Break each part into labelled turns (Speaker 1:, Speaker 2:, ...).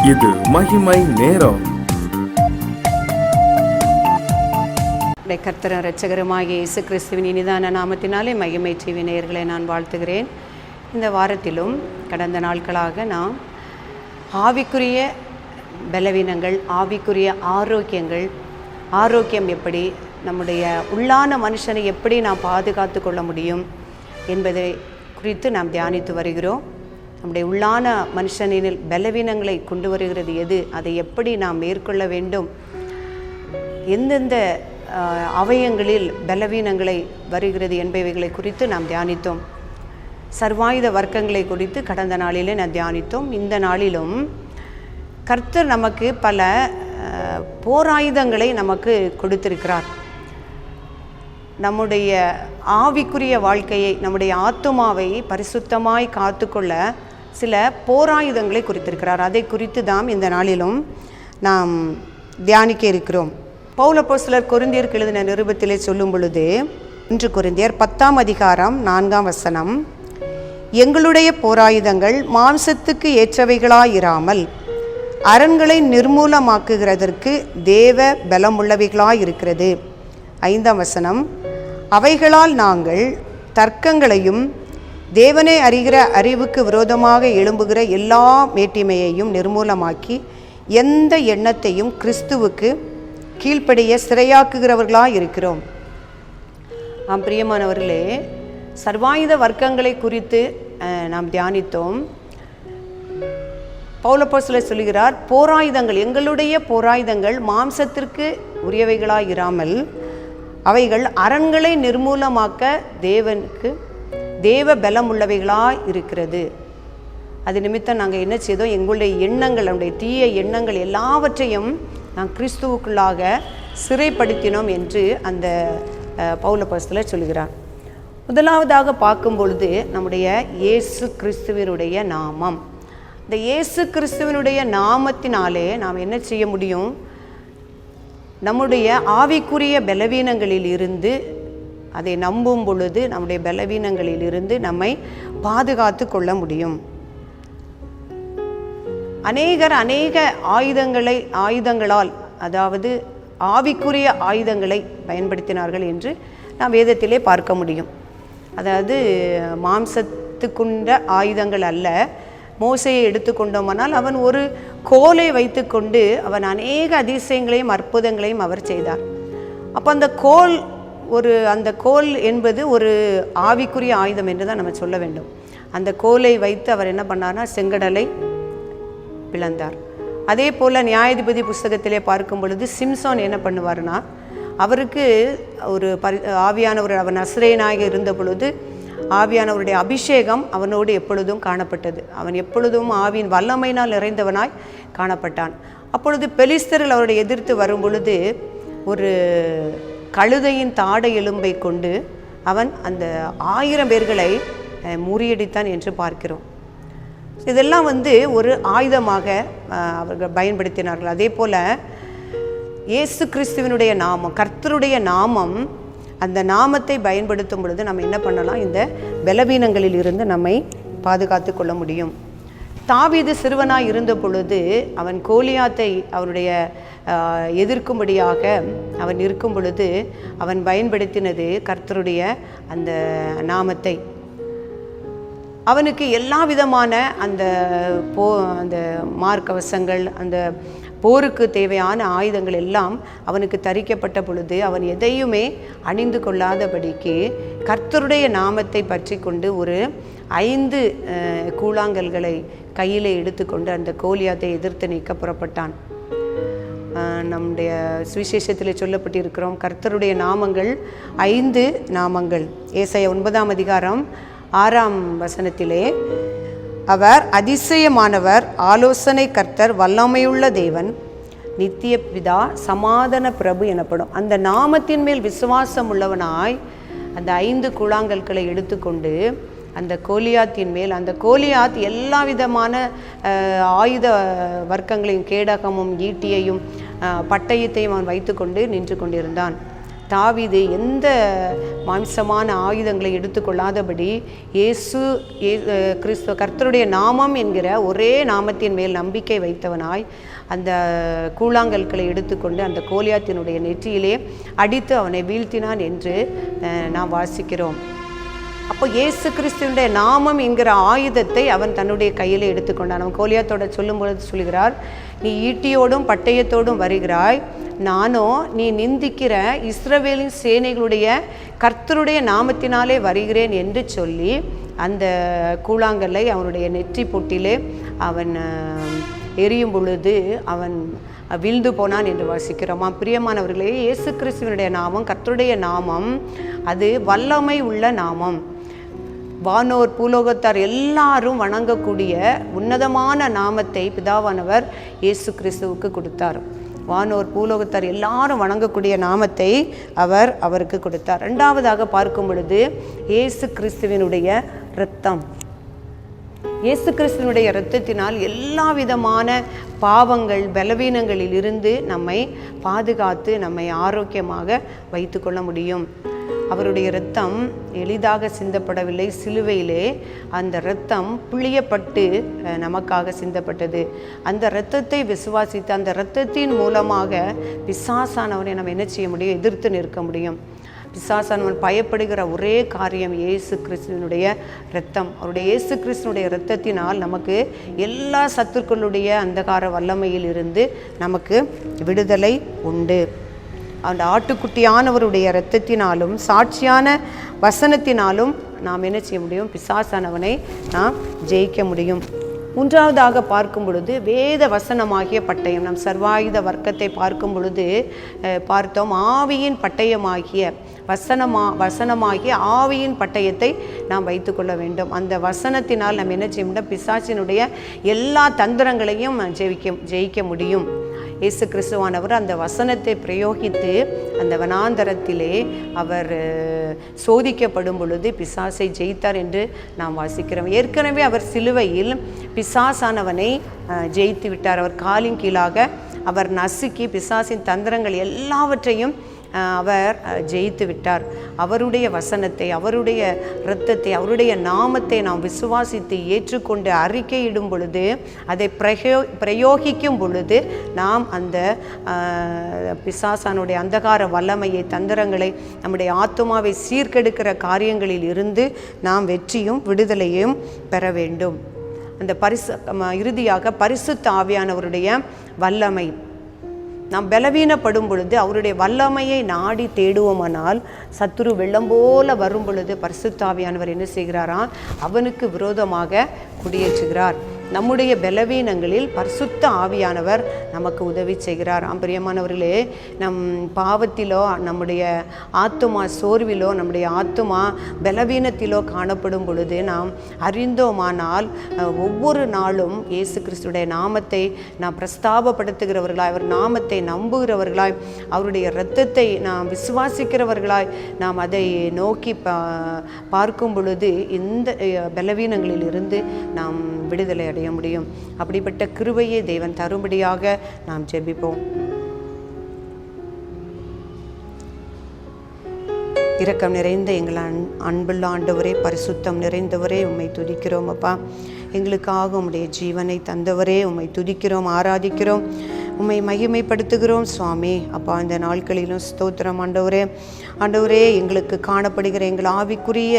Speaker 1: இது மகிமை நேரம்.
Speaker 2: கர்த்தரும் இரட்சகருமாகிய இயேசு கிறிஸ்துவின் இனிதான நாமத்தினாலே மகிமை டிவி நேயர்களை நான் வாழ்த்துகிறேன். இந்த வாரத்திலும் கடந்த நாட்களாக நாம் ஆவிக்குரிய பலவீனங்கள், ஆவிக்குரிய ஆரோக்கியம் எப்படி, நம்முடைய உள்ளான மனுஷனை எப்படி நாம் பாதுகாத்து கொள்ள முடியும் என்பதை குறித்து நாம் தியானித்து வருகிறோம். நம்முடைய உள்ளான மனுஷனில் பலவீனங்களை கொண்டு வருகிறது எது, அதை எப்படி நாம் மேற்கொள்ள வேண்டும், எந்தெந்த அவயங்களில் பலவீனங்களை வருகிறது என்பவைகளை குறித்து நாம் தியானித்தோம். சர்வாயுத வர்க்கங்களை குறித்து கடந்த நாளிலே நாம் தியானித்தோம். இந்த நாளிலும் கர்த்தர் நமக்கு பல போராயுதங்களை நமக்கு கொடுத்திருக்கிறார். நம்முடைய ஆவிக்குரிய வாழ்க்கையை, நம்முடைய ஆத்துமாவை பரிசுத்தமாய் காத்துக்கொள்ள சில போராயுதங்களை குறித்திருக்கிறார். அதை குறித்து தான் இந்த நாளிலும் நாம் தியானிக்க இருக்கிறோம். பவுல் அப்போஸ்தலர் கொரிந்தியருக்கு எழுதின நிருபத்திலே சொல்லும் பொழுது, 1 கொரிந்தியர் 10ஆம் அதிகாரம் 4ஆம் வசனம், எங்களுடைய போராயுதங்கள் மாம்சத்துக்கு ஏற்றவைகளாயிராமல் அரண்களை நிர்மூலமாக்குகிறதற்கு தேவ பலமுள்ளவைகளாயிருக்கிறது. 5ஆம் வசனம், அவைகளால் நாங்கள் தர்க்கங்களையும் தேவனை அறிகிற அறிவுக்கு விரோதமாக எழும்புகிற எல்லா மேட்டிமையையும் நிர்மூலமாக்கி எந்த எண்ணத்தையும் கிறிஸ்துவுக்கு கீழ்ப்படிய சிறையாக்குகிறவர்களாக இருக்கிறோம். பிரியமானவர்களே, சர்வாயுத வர்க்கங்களை குறித்து நாம் தியானித்தோம். பவுல் அப்போஸ்தலர் சொல்கிறார், போராயுதங்கள், எங்களுடைய போராயுதங்கள் மாம்சத்திற்கு உரியவைகளாயிராமல் அவைகள் அரண்களை நிர்மூலமாக்க தேவ பலம் உள்ளவைகளாய் இருக்கிறது. அது நிமித்தம் நாங்கள் என்ன செய்தோம், எங்களுடைய எண்ணங்கள், நம்முடைய தீய எண்ணங்கள் எல்லாவற்றையும் நாங்கள் கிறிஸ்துவுக்குள்ளாக சிறைப்படுத்தினோம் என்று அந்த பவுல் அப்போஸ்தலர் சொல்கிறார். முதலாவதாக பார்க்கும் பொழுது நம்முடைய இயேசு கிறிஸ்துவினுடைய நாமம். இந்த இயேசு கிறிஸ்துவினுடைய நாமத்தினாலே நாம் என்ன செய்ய முடியும், நம்முடைய ஆவிக்குரிய பலவீனங்களில் இருந்து, அதை நம்பும் பொழுது நம்முடைய பலவீனங்களில் இருந்து நம்மை பாதுகாத்து கொள்ள முடியும். அநேக ஆயுதங்களால், அதாவது ஆவிக்குரிய ஆயுதங்களை பயன்படுத்தினார்கள் என்று நாம் வேதத்திலே பார்க்க முடியும். அதாவது மாம்சத்துக்குண்ட ஆயுதங்கள் அல்ல. மோசையை எடுத்துக்கொண்டோமானால் அவன் ஒரு கோலை வைத்து கொண்டு அவன் அநேக அதிசயங்களையும் அற்புதங்களையும் அவர் செய்தார். அப்போ அந்த கோல் என்பது ஒரு ஆவிக்குரிய ஆயுதம் என்று தான் நம்ம சொல்ல வேண்டும். அந்த கோலை வைத்து அவர் என்ன பண்ணார்னா செங்கடலை பிளந்தார். அதே போல் நியாயாதிபதி புஸ்தகத்திலே பார்க்கும் பொழுது சிம்சோன் என்ன பண்ணுவார்னா, அவருக்கு ஒரு ஆவியானவர், அவர் நசரேயனாக இருந்த பொழுது ஆவியானவருடைய அபிஷேகம் அவனோடு எப்பொழுதும் காணப்பட்டது. அவன் எப்பொழுதும் ஆவியின் வல்லமையினால் நிறைந்தவனாய் காணப்பட்டான். அப்பொழுது பெலிஸ்தர்கள் அவருடைய எதிர்த்து வரும் பொழுது ஒரு கழுதையின் தாடை எலும்பை கொண்டு அவன் அந்த 1000 பேர்களை முறியடித்தான் என்று பார்க்கிறோம். இதெல்லாம் ஒரு ஆயுதமாக அவர்கள் பயன்படுத்தினார்கள். அதே போல் இயேசு கிறிஸ்துவினுடைய நாமம், கர்த்தருடைய நாமம், அந்த நாமத்தை பயன்படுத்தும் பொழுது நம்ம என்ன பண்ணலாம், இந்த பலவீனங்களில் இருந்து நம்மை பாதுகாத்து கொள்ள முடியும். தாவீது சிறுவனாய் இருந்த பொழுது அவன் கோலியாத்தை அவனுடைய எதிர்க்கும்படியாக அவன் இருக்கும் பொழுது அவன் பயன்படுத்தினது கர்த்தருடைய அந்த நாமத்தை. அவனுக்கு எல்லா விதமான அந்த மார்க்கவசங்கள், அந்த போருக்கு தேவையான ஆயுதங்கள் எல்லாம் அவனுக்கு தரிக்கப்பட்ட பொழுது அவன் எதையுமே அணிந்து கொள்ளாதபடிக்கு கர்த்தருடைய நாமத்தை பற்றி கொண்டு ஒரு 5 கூழாங்கல்களை கையிலே எடுத்துக்கொண்டு அந்த கோலியாத்தை எதிர்த்து நிற்க புறப்பட்டான். நம்முடைய சுவிசேஷத்தில் சொல்லப்பட்டிருக்கிறோம், கர்த்தருடைய நாமங்கள் 5 நாமங்கள். ஏசாயா 9ஆம் அதிகாரம் 6ஆம் வசனத்திலே, அவர் அதிசயமானவர், ஆலோசனை கர்த்தர், வல்லமையுள்ள தேவன், நித்திய பிதா, சமாதான பிரபு எனப்படும். அந்த நாமத்தின் மேல் விசுவாசம் உள்ளவனாய் அந்த 5 கூழாங்கற்களை எடுத்துக்கொண்டு அந்த கோலியாத்தின் மேல், அந்த கோலியாத் எல்லா விதமான ஆயுத வர்க்கங்களையும், கேடகமும் ஈட்டியையும் பட்டயத்தையும் அவன் வைத்து கொண்டு நின்று கொண்டிருந்தான். தாவீது எந்த மாம்சமான ஆயுதங்களை எடுத்துக்கொள்ளாதபடி கிறிஸ்துவ கர்த்தருடைய நாமம் என்கிற ஒரே நாமத்தின் மேல் நம்பிக்கை வைத்தவனாய் அந்த கூழாங்கற்களை எடுத்துக்கொண்டு அந்த கோலியாத்தினுடைய நெற்றியிலே அடித்து அவனை வீழ்த்தினான் என்று நாம் வாசிக்கிறோம். அப்போ இயேசு கிறிஸ்துவினுடைய நாமம் என்கிற ஆயுதத்தை அவன் தன்னுடைய கையில் எடுத்துக்கொண்டான். அவன் கோலியாத்தோட சொல்லும் பொழுது சொல்கிறார், நீ ஈட்டியோடும் பட்டயத்தோடும் வருகிறாய், நானோ நீ நிந்திக்கிற இஸ்ரவேலின் சேனைகளுடைய கர்த்தருடைய நாமத்தினாலே வருகிறேன் என்று சொல்லி அந்த கூழாங்கல்லை அவனுடைய நெற்றி பொட்டிலே அவன் எரியும் பொழுது அவன் வீழ்ந்து போனான் என்று வாசிக்கிறோமா. பிரியமானவர்களே, இயேசு கிறிஸ்துவனுடைய நாமம், கர்த்தருடைய நாமம், அது வல்லமை உள்ள நாமம். வானோர் பூலோகத்தார் எல்லாரும் வணங்கக்கூடிய உன்னதமான நாமத்தை பிதாவானவர் இயேசு கிறிஸ்துவுக்கு கொடுத்தார். வானோர் பூலோகத்தார் எல்லாரும் வணங்கக்கூடிய நாமத்தை அவருக்கு கொடுத்தார். இரண்டாவதாக பார்க்கும் பொழுது இயேசு கிறிஸ்துவினுடைய இரத்தம். இயேசு கிறிஸ்துவினுடைய இரத்தத்தினால் எல்லா விதமான பாவங்கள் பலவீனங்களில் இருந்து நம்மை பாதுகாத்து நம்மை ஆரோக்கியமாக வைத்து கொள்ள முடியும். அவருடைய இரத்தம் எளிதாக சிந்தப்படவில்லை. சிலுவையிலே அந்த இரத்தம் புளியப்பட்டு நமக்காக சிந்தப்பட்டது. அந்த இரத்தத்தை விசுவாசித்து அந்த இரத்தத்தின் மூலமாக பிசாசானவனை நம்ம என்ன செய்ய முடியும்? எதிர்த்து நிற்க முடியும். பிசாசானவன் பயப்படுகிற ஒரே காரியம் இயேசு கிறிஸ்துவனுடைய இரத்தம். அவருடைய இயேசு கிறிஸ்துவனுடைய இரத்தத்தினால் நமக்கு எல்லா சத்துருக்களுடைய அந்தகார வல்லமையில் இருந்து நமக்கு விடுதலை உண்டு. அந்த ஆட்டுக்குட்டியானவருடைய இரத்தத்தினாலும் சாட்சியான வசனத்தினாலும் நாம் என்ன செய்ய முடியும்? பிசாசானவனை நாம் ஜெயிக்க முடியும். மூன்றாவதாக பார்க்கும் பொழுது வேத வசனமாகிய பட்டயம். நம் சர்வாயுத வர்க்கத்தை பார்க்கும் பொழுது பார்த்தோம், ஆவியின் பட்டயமாகிய வசனமாகிய ஆவியின் பட்டயத்தை நாம் வைத்துக்கொள்ள வேண்டும். அந்த வசனத்தினால் நம்ம என்ன செய்ய முடியும்? பிசாசினுடைய எல்லா தந்திரங்களையும் ஜெயிக்க முடியும். இயேசு கிறிஸ்துவானவர் அந்த வசனத்தை பிரயோகித்து அந்த வனாந்தரத்திலே அவர் சோதிக்கப்படும் பொழுது பிசாசை ஜெயித்தார் என்று நாம் வாசிக்கிறோம். ஏற்கனவே அவர் சிலுவையில் பிசாசானவனை ஜெயித்து விட்டார். அவர் காலின் கீழாக அவர் நசுக்கி பிசாசின் தந்திரங்கள் எல்லாவற்றையும் அவர் ஜெயித்து விட்டார். அவருடைய வசனத்தை, அவருடைய இரத்தத்தை, அவருடைய நாமத்தை நாம் விசுவாசித்து ஏற்றுக்கொண்டு அறிக்கையிடும் பொழுது, அதை பிரயோகிக்கும் பொழுது நாம் அந்த பிசாசானுடைய அந்தகார வல்லமையை, தந்திரங்களை, நம்முடைய ஆத்துமாவை சீர்கெடுக்கிற காரியங்களில் இருந்து நாம் வெற்றியும் விடுதலையும் பெற வேண்டும். அந்த இறுதியாக பரிசுத்த ஆவியானவருடைய வல்லமை. நாம் பலவீனப்படும் பொழுது அவருடைய வல்லமையை நாடி தேடுவோமானால் சத்துரு வெள்ளம் போல வரும் பொழுது பரிசுத்த ஆவியானவர் என்ன செய்கிறாராம்? அவனுக்கு விரோதமாக குடியேற்றுகிறார். நம்முடைய பலவீனங்களில் பரிசுத்த ஆவியானவர் நமக்கு உதவி செய்கிறார். பிரியமானவர்களே, நம் பாவத்திலோ, நம்முடைய ஆத்துமா சோர்விலோ, நம்முடைய ஆத்துமா பலவீனத்திலோ காணப்படும் பொழுது நாம் அறிந்தோமானால் ஒவ்வொரு நாளும் இயேசு கிறிஸ்துடைய நாமத்தை நாம் பிரஸ்தாபப்படுத்துகிறவர்களாய், அவர் நாமத்தை நம்புகிறவர்களாய், அவருடைய இரத்தத்தை நாம் விசுவாசிக்கிறவர்களாய் நாம் அதை நோக்கி பார்க்கும் பொழுது இந்த பலவீனங்களில் இருந்து நாம் விடுதலை அடைய முடியும். அப்படிப்பட்ட கிருபையை தேவன் தரும்படியாக நாம் ஜெபிப்போம். இரக்கம் நிறைந்த எங்கள் அன்புள்ள ஆண்டவரே, பரிசுத்தம் நிறைந்தவரே, உம்மை துதிக்கிறோம் அப்பா. எங்களுக்காக உம்முடைய ஜீவனை தந்தவரே, உம்மை துதிக்கிறோம், ஆராதிக்கிறோம், உம்மை மகிமைப்படுத்துகிறோம் சுவாமி. அப்பா, இந்த நாட்களிலும் ஸ்தோத்திரம் ஆண்டவரே. ஆண்டவரே, எங்களுக்கு காணப்படுகிற எங்கள் ஆவிக்குரிய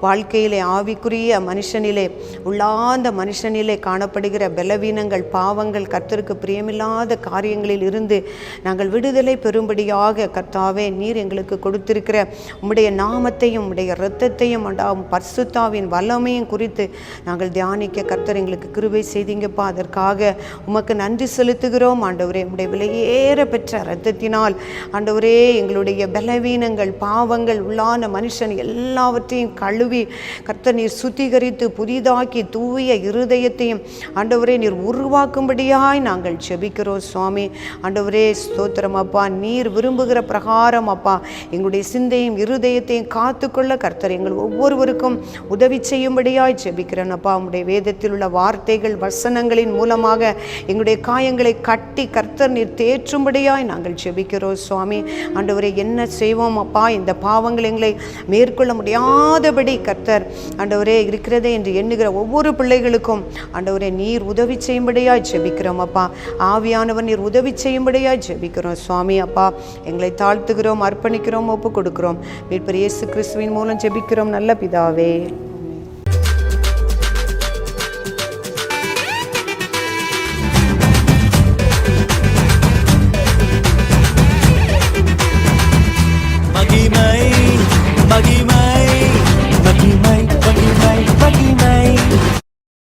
Speaker 2: வாழ்க்கையிலே, ஆவிக்குரிய மனுஷனிலே, உள்ளார்ந்த மனுஷனிலே காணப்படுகிற பலவீனங்கள், பாவங்கள், கர்த்தருக்கு பிரியமில்லாத காரியங்களில் இருந்து நாங்கள் விடுதலை பெறும்படியாக கர்த்தாவே நீர் எங்களுக்கு கொடுத்திருக்கிற உம்முடைய நாமத்தையும் உம்முடைய இரத்தத்தையும் பரிசுத்தாவின் வல்லமையும் குறித்து நாங்கள் தியானிக்க கர்த்தர் எங்களுக்கு கிருபை செய்தீங்கப்பா. அதற்காக உமக்கு நன்றி செலுத்துகிறோம் ஆண்டவரே. உம்முடைய விலையேற பெற்ற இரத்தத்தினால் ஆண்டவரே எங்களுடைய பலவீனங்கள், பாவங்கள், உள்ளான மனுஷன் எல்லாவற்றையும் கழுவி கர்த்தர் நீர் சுத்திகரித்து புதிதாக்கி தூய இருதயத்தையும் ஆண்டவரே நீர் உருவாக்கும்படியாய் நாங்கள் ஜெபிக்கிறோம் சுவாமி. ஆண்டவரே ஸ்தோத்திரம் அப்பா. நீர் விரும்புகிற பிரகாரம் அப்பா எங்களுடைய சிந்தையும் இருதயத்தையும் காத்துக்கொள்ள கர்த்தர் எங்கள் ஒவ்வொருவருக்கும் உதவி செய்யும்படியாய் ஜெபிக்கிறேன் அப்பா. உம்முடைய வேதத்தில் உள்ள வார்த்தைகள், வசனங்களின் மூலமாக எங்களுடைய காயங்களை கட்டி கர்த்தர் நீர் தேற்றும்படியாய் நாங்கள் ஜெபிக்கிறோம் சுவாமி. ஆண்டவரே, என்ன செய்வோம் அப்பா. இந்த பாவங்கள் எங்களை மேற்கொள்ள முடியாதபடி கர்த்தர் ஆண்டவரே இருக்கிறதே என்று எண்ணுகிற ஒவ்வொரு பிள்ளைகளுக்கும் ஆண்டவரே நீர் உதவி செய்யும்படியாய் ஜெபிக்கிறோம் அப்பா. ஆவியானவர் நீர் உதவி செய்யும்படியாய் ஜெபிக்கிறோம் சுவாமி. அப்பா, எங்களை தாழ்த்துகிறோம், அர்ப்பணிக்கிறோம், ஒப்பு கொடுக்கிறோம். மீட்பர் இயேசு கிறிஸ்துவின் மூலம் ஜெபிக்கிறோம் நல்ல பிதாவே.